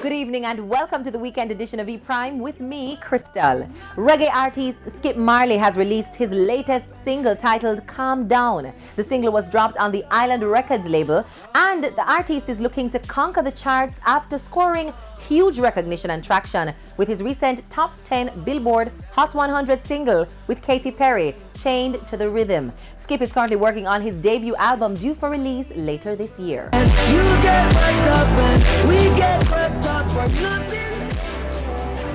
Good evening and welcome to the weekend edition of E-Prime with me, Crystal. Reggae artist Skip Marley has released his latest single titled Calm Down. The single was dropped on the Island Records label, and the artist is looking to conquer the charts after scoring huge recognition and traction with his recent top 10 Billboard Hot 100 single with Katy Perry, Chained to the Rhythm. Skip is currently working on his debut album due for release later this year. And you get worked up and we get worked up for nothing.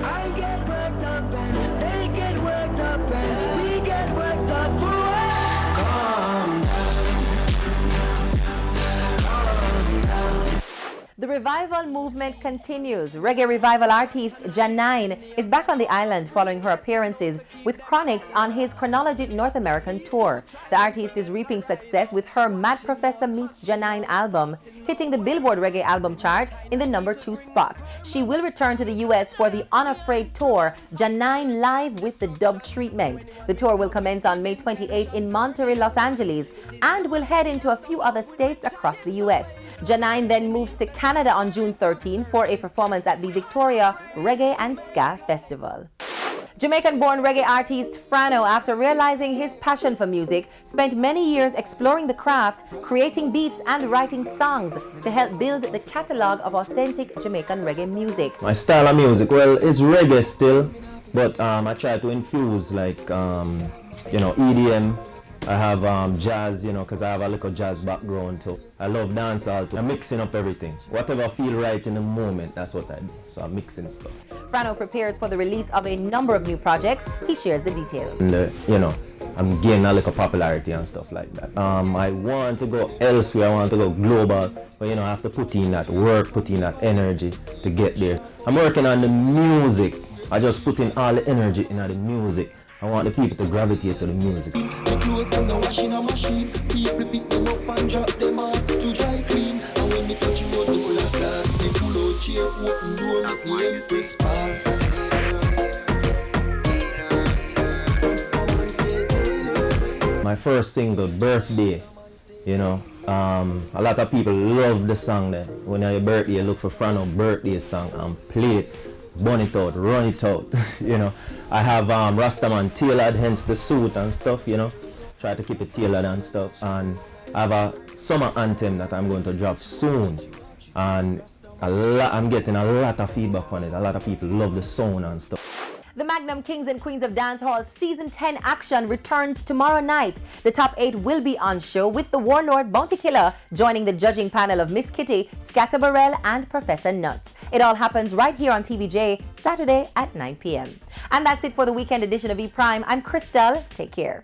I get worked up and they get worked up and we get worked up for what? Calm down. Calm down. The revival movement continues. Reggae revival artist Janine is back on the island following her appearances with Chronixx on his Chronology North American tour. The artist is reaping success with her Mad Professor Meets Janine album, hitting the Billboard Reggae album chart in the number 2 spot. She will return to the US for the Unafraid tour, Janine Live with the Dub Treatment. The tour will commence on May 28 in Monterey, Los Angeles, and will head into a few other states across the US. Janine then moves to Canada on June 13 for a performance at the Victoria Reggae and Ska Festival. Jamaican-born reggae artist Frano, after realizing his passion for music, spent many years exploring the craft, creating beats and writing songs to help build the catalogue of authentic Jamaican reggae music. My style of music, well, it's reggae still, but I try to infuse EDM. I have jazz, because I have a little jazz background too. I love dancehall too. I'm mixing up everything. Whatever I feel right in the moment, that's what I do. So I'm mixing stuff. Frano prepares for the release of a number of new projects. He shares the details. And, I'm gaining a little popularity and stuff like that. I want to go elsewhere, I want to go global, but I have to put in that work, put in that energy to get there. I'm working on the music. I just put in all the energy in the music. I want the people to gravitate to the music. My first single, Birthday, a lot of people love the song there. When you're your birthday, you look for Frano birthday song and play it. Burn it out, run it out, I have Rastaman tailored, hence the suit and stuff, Try to keep it tailored and stuff. And I have a summer anthem that I'm going to drop soon. And I'm getting a lot of feedback on it. A lot of people love the sound and stuff. The Magnum Kings and Queens of Dancehall Season 10 action returns tomorrow night. The top 8 will be on show with the Warlord Bounty Killer joining the judging panel of Miss Kitty, Scatter Burrell and Professor Nuts. It all happens right here on TVJ, Saturday at 9 p.m. And that's it for the weekend edition of E-Prime. I'm Crystal. Take care.